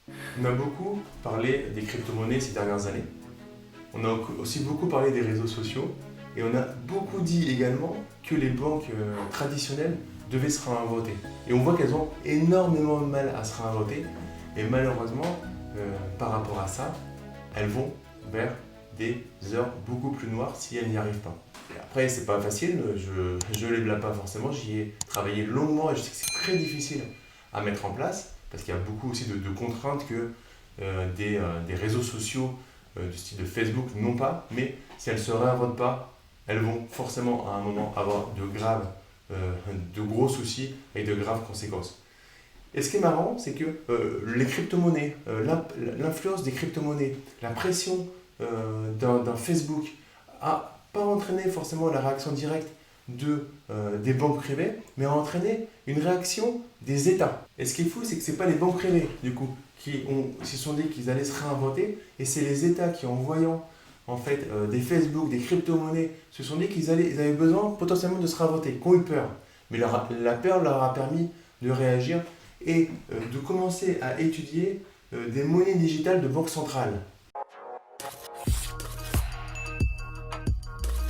On a beaucoup parlé des crypto-monnaies ces dernières années. On a aussi beaucoup parlé des réseaux sociaux. Et on a beaucoup dit également que les banques traditionnelles devaient se réinventer. Et on voit qu'elles ont énormément de mal à se réinventer. Et malheureusement, par rapport à ça, elles vont vers des heures beaucoup plus noires si elles n'y arrivent pas. Et après, c'est pas facile, je les blâme pas forcément, j'y ai travaillé longuement et je sais que c'est très difficile à mettre en place parce qu'il y a beaucoup aussi de contraintes que des réseaux sociaux du style de Facebook n'ont pas, mais si elles ne se réinventent pas, elles vont forcément à un moment avoir de gros soucis et de graves conséquences. Et ce qui est marrant, c'est que les crypto-monnaies, l'influence des crypto-monnaies, la pression d'un Facebook a pas entraîné forcément la réaction directe des banques privées, mais a entraîné une réaction des États. Et ce qui est fou, c'est que ce n'est pas les banques privées, du coup, qui se sont dit qu'ils allaient se réinventer, et c'est les États qui, en voyant en fait, des Facebook, des crypto-monnaies, se sont dit qu'ils avaient besoin potentiellement de se réinventer, qui ont eu peur. Mais la peur leur a permis de réagir et de commencer à étudier des monnaies digitales de banque centrale.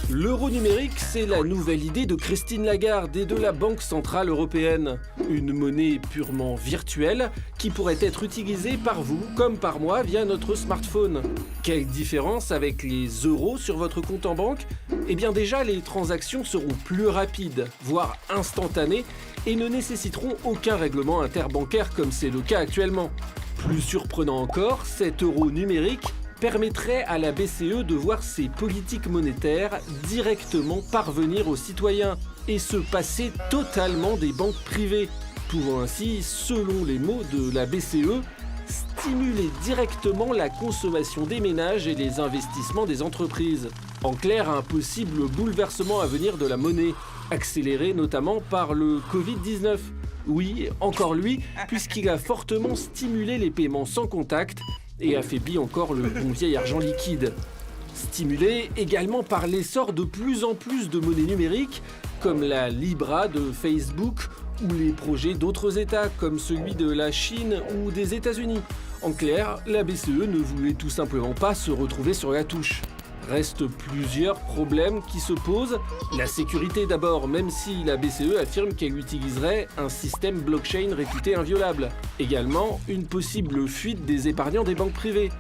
L'euro numérique, c'est la nouvelle idée de Christine Lagarde et de la Banque Centrale Européenne. Une monnaie purement virtuelle qui pourrait être utilisée par vous comme par moi via notre smartphone. Quelle différence avec les euros sur votre compte en banque ? Eh bien déjà, les transactions seront plus rapides, voire instantanées, et ne nécessiteront aucun règlement interbancaire comme c'est le cas actuellement. Plus surprenant encore, cet euro numérique permettrait à la BCE de voir ses politiques monétaires directement parvenir aux citoyens et se passer totalement des banques privées, pouvant ainsi, selon les mots de la BCE, stimuler directement la consommation des ménages et les investissements des entreprises. En clair, un possible bouleversement à venir de la monnaie, accéléré notamment par le Covid-19. Oui, encore lui, puisqu'il a fortement stimulé les paiements sans contact et affaiblit encore le bon vieil argent liquide. Stimulé également par l'essor de plus en plus de monnaies numériques, comme la Libra de Facebook ou les projets d'autres États, comme celui de la Chine ou des États-Unis. En clair, la BCE ne voulait tout simplement pas se retrouver sur la touche. Restent plusieurs problèmes qui se posent. La sécurité d'abord, même si la BCE affirme qu'elle utiliserait un système blockchain réputé inviolable. Également, une possible fuite des épargnants des banques privées.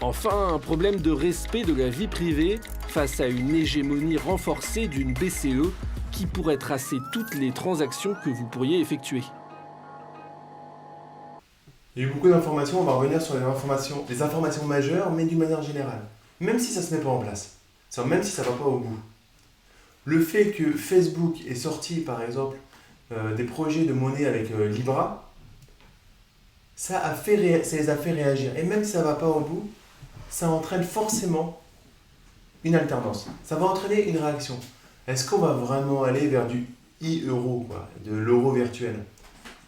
Enfin, un problème de respect de la vie privée face à une hégémonie renforcée d'une BCE qui pourrait tracer toutes les transactions que vous pourriez effectuer. Il y a eu beaucoup d'informations, on va revenir sur les informations majeures, mais d'une manière générale. Même si ça ne se met pas en place, même si ça ne va pas au bout. Le fait que Facebook ait sorti, par exemple, des projets de monnaie avec Libra, ça les a fait réagir. Et même si ça ne va pas au bout, ça entraîne forcément une alternance. Ça va entraîner une réaction. Est-ce qu'on va vraiment aller vers du e-euro, de l'euro virtuel ?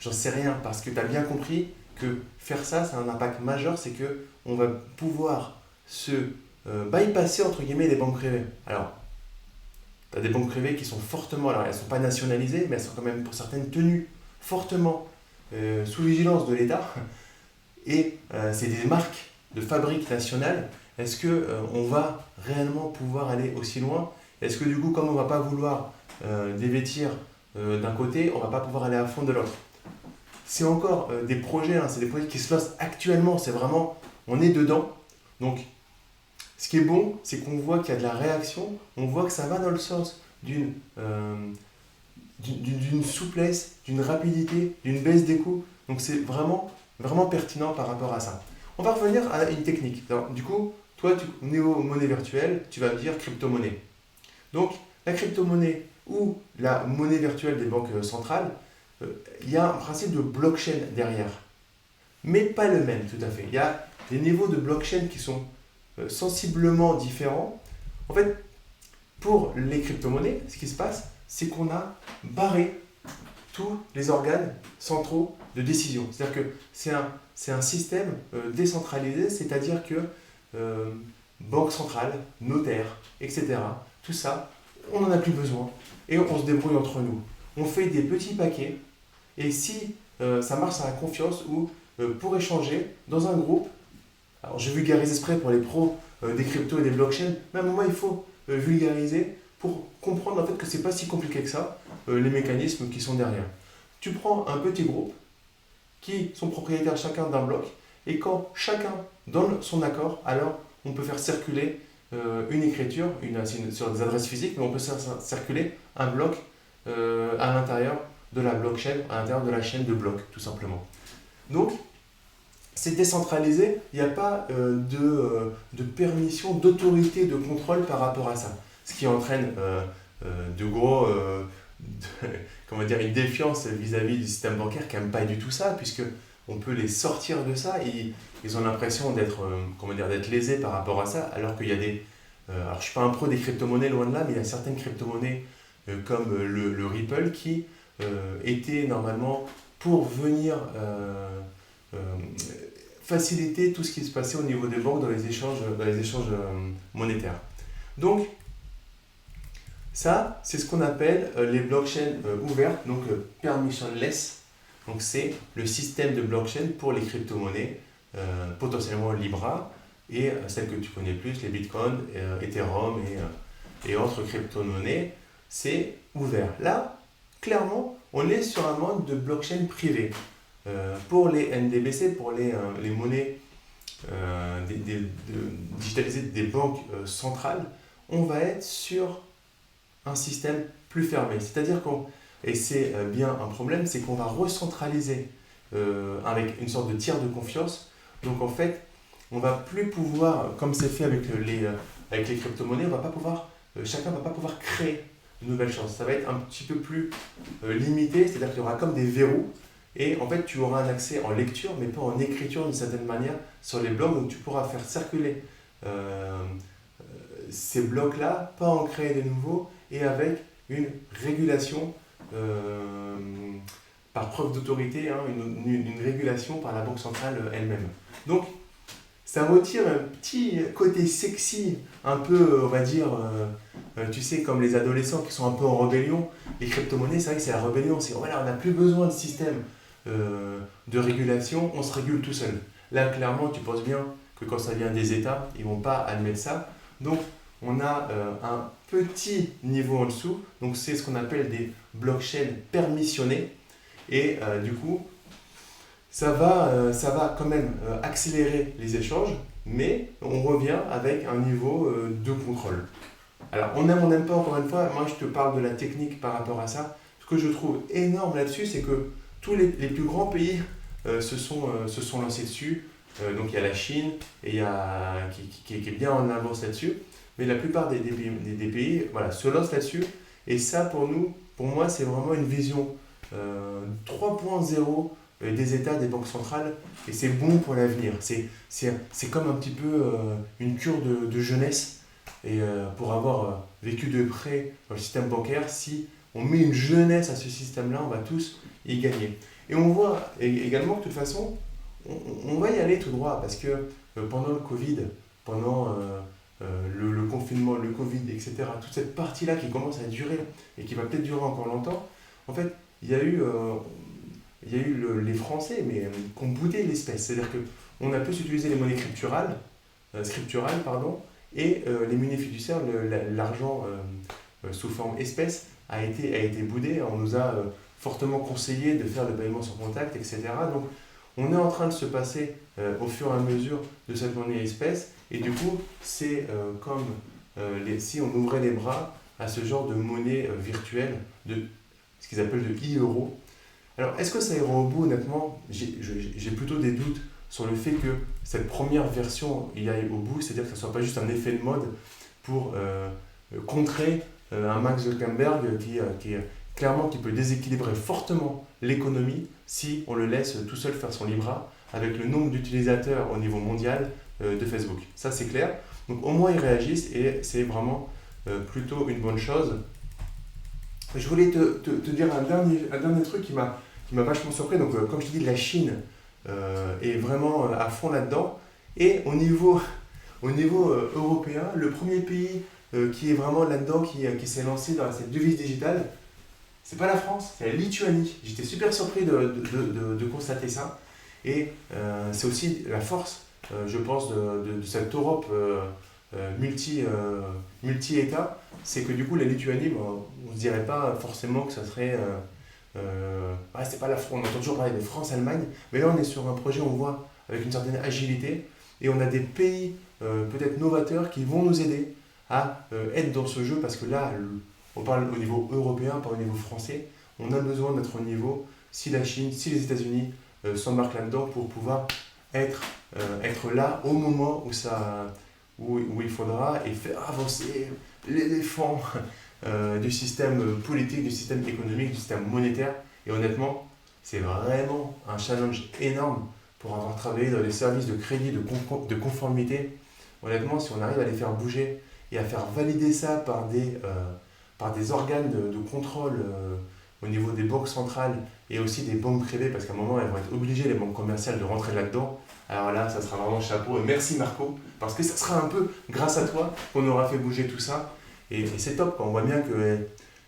J'en sais rien, parce que tu as bien compris que faire ça, ça a un impact majeur, c'est qu'on va pouvoir se bypasser entre guillemets les banques privées. Alors, tu as des banques privées qui sont fortement, alors elles ne sont pas nationalisées, mais elles sont quand même pour certaines tenues fortement sous vigilance de l'État. Et c'est des marques de fabrique nationales. Est-ce qu'on va réellement pouvoir aller aussi loin ? Est-ce que du coup, comme on ne va pas vouloir dévêtir d'un côté, on ne va pas pouvoir aller à fond de l'autre ? C'est encore des projets, c'est des projets qui se lancent actuellement, c'est vraiment, on est dedans. Donc, ce qui est bon, c'est qu'on voit qu'il y a de la réaction, on voit que ça va dans le sens d'une souplesse, d'une rapidité, d'une baisse des coûts. Donc c'est vraiment, vraiment pertinent par rapport à ça. On va revenir à une technique. Alors, du coup, toi, niveau monnaie virtuelle, tu vas me dire crypto-monnaie. Donc, la crypto-monnaie ou la monnaie virtuelle des banques centrales, il y a un principe de blockchain derrière. Mais pas le même tout à fait. Il y a des niveaux de blockchain qui sont sensiblement différents. En fait, pour les crypto-monnaies, ce qui se passe, c'est qu'on a barré tous les organes centraux de décision. C'est-à-dire que c'est un système décentralisé, c'est-à-dire que banque centrale, notaire, etc., tout ça, on n'en a plus besoin et on se débrouille entre nous. On fait des petits paquets et si ça marche à la confiance où pour échanger dans un groupe. Alors je vulgarise exprès pour les pros des cryptos et des blockchains, mais à un moment il faut vulgariser pour comprendre en fait que c'est pas si compliqué que ça, les mécanismes qui sont derrière. Tu prends un petit groupe qui sont propriétaires chacun d'un bloc, et quand chacun donne son accord, alors on peut faire circuler une écriture, sur des adresses physiques, mais on peut faire circuler un bloc à l'intérieur de la blockchain, à l'intérieur de la chaîne de blocs, tout simplement. Donc, c'est décentralisé, il n'y a pas de permission, d'autorité, de contrôle par rapport à ça. Ce qui entraîne comment dire, une défiance vis-à-vis du système bancaire qui n'aime pas du tout ça, puisque on peut les sortir de ça et ils ont l'impression d'être d'être lésés par rapport à ça, alors qu'il y a des... alors je ne suis pas un pro des crypto-monnaies, loin de là, mais il y a certaines crypto-monnaies comme le Ripple qui étaient normalement pour venir faciliter tout ce qui se passait au niveau des banques dans les échanges monétaires. Donc, ça, c'est ce qu'on appelle les blockchains ouvertes, donc permissionless. Donc, c'est le système de blockchain pour les crypto-monnaies, potentiellement Libra, et celles que tu connais plus, les Bitcoin, Ethereum et autres crypto-monnaies, c'est ouvert. Là, clairement, on est sur un mode de blockchain privé. Pour les NDBC, pour les monnaies digitalisées des banques centrales, on va être sur un système plus fermé. C'est-à-dire et c'est bien un problème, c'est qu'on va recentraliser avec une sorte de tiers de confiance. Donc en fait, on va plus pouvoir, comme c'est fait avec les crypto-monnaies, chacun ne va pas pouvoir créer de nouvelles choses. Ça va être un petit peu plus limité, c'est-à-dire qu'il y aura comme des verrous. Et en fait, tu auras un accès en lecture, mais pas en écriture d'une certaine manière sur les blocs. Donc tu pourras faire circuler ces blocs-là, pas en créer de nouveaux, et avec une régulation par preuve d'autorité, hein, une régulation par la Banque centrale elle-même. Donc, ça retire un petit côté sexy, un peu, on va dire, tu sais, comme les adolescents qui sont un peu en rébellion. Les crypto-monnaies, c'est vrai que c'est la rébellion. C'est, voilà, on n'a plus besoin de système de régulation, on se régule tout seul. Là, clairement, tu penses bien que quand ça vient des États, ils ne vont pas admettre ça. Donc, on a un petit niveau en dessous. Donc, c'est ce qu'on appelle des blockchains permissionnées. Et du coup, ça va quand même accélérer les échanges, mais on revient avec un niveau de contrôle. Alors, on aime, on n'aime pas, encore une fois, moi je te parle de la technique par rapport à ça. Ce que je trouve énorme là-dessus, c'est que tous les plus grands pays se sont lancés dessus. Donc il y a la Chine et qui est bien en avance là-dessus, mais la plupart des pays voilà, se lancent là-dessus. Et ça, pour moi, c'est vraiment une vision 3.0 des États, des banques centrales, et c'est bon pour l'avenir. C'est comme un petit peu une cure de jeunesse, et pour avoir vécu de près dans le système bancaire, si on met une jeunesse à ce système-là, on va tous y gagner. Et on voit également que de toute façon, on va y aller tout droit, parce que pendant le Covid, pendant le confinement, le Covid, etc., toute cette partie-là qui commence à durer, et qui va peut-être durer encore longtemps, en fait, il y a eu les Français, mais qui ont boudé l'espèce. C'est-à-dire qu'on a plus utilisé les monnaies scripturales, et les monnaies fiduciaires, l'argent sous forme espèce a été boudé. On nous a fortement conseillé de faire le paiement sur contact, etc. Donc, on est en train de se passer au fur et à mesure de cette monnaie espèce. Et du coup, c'est comme si on ouvrait les bras à ce genre de monnaie virtuelle, de ce qu'ils appellent de e-euro. Alors, est-ce que ça ira au bout? Honnêtement, j'ai plutôt des doutes sur le fait que cette première version y aille au bout, c'est-à-dire que ce ne soit pas juste un effet de mode pour contrer un Mark Zuckerberg qui peut déséquilibrer fortement l'économie si on le laisse tout seul faire son Libra avec le nombre d'utilisateurs au niveau mondial de Facebook. Ça, c'est clair. Donc, au moins, ils réagissent et c'est vraiment plutôt une bonne chose. Je voulais te dire un dernier truc qui m'a vachement surpris. Donc, comme je te dis, la Chine est vraiment à fond là-dedans. Et au niveau européen, le premier pays qui est vraiment là-dedans, qui s'est lancé dans cette devise digitale, c'est pas la France, c'est la Lituanie. J'étais super surpris de constater ça. Et c'est aussi la force, je pense, de cette Europe multi-État, c'est que du coup la Lituanie, on ne se dirait pas forcément que ça serait... c'est pas on entend toujours parler de France-Allemagne, mais là on est sur un projet, on voit, avec une certaine agilité, et on a des pays peut-être novateurs qui vont nous aider à être dans ce jeu, parce que là, on parle au niveau européen, pas au niveau français, on a besoin d'être au niveau, si la Chine, si les États-Unis s'embarquent là-dedans, pour pouvoir être là au moment où il faudra, et faire avancer l'éléphant du système politique, du système économique, du système monétaire. Et honnêtement, c'est vraiment un challenge énorme pour avoir travaillé dans les services de crédit, de conformité. Honnêtement, si on arrive à les faire bouger et à faire valider ça par des organes de contrôle au niveau des banques centrales et aussi des banques privées, parce qu'à un moment, elles vont être obligées, les banques commerciales, de rentrer là-dedans. Alors là, ça sera vraiment chapeau. Et merci Marco, parce que ça sera un peu grâce à toi qu'on aura fait bouger tout ça. Et c'est top, on voit bien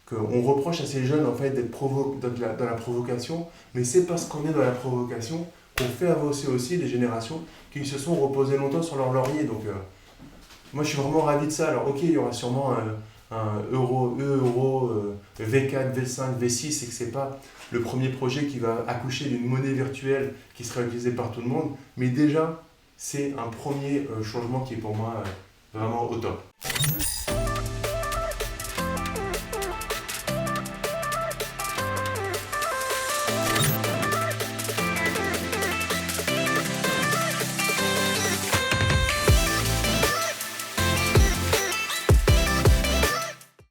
qu'on reproche à ces jeunes en fait, d'être dans la provocation, mais c'est parce qu'on est dans la provocation qu'on fait avancer aussi les générations qui se sont reposées longtemps sur leur laurier. Donc moi je suis vraiment ravi de ça. Alors ok, il y aura sûrement un euro, V4, V5, V6, et que c'est pas le premier projet qui va accoucher d'une monnaie virtuelle qui sera utilisée par tout le monde, mais déjà c'est un premier changement qui est pour moi vraiment au top.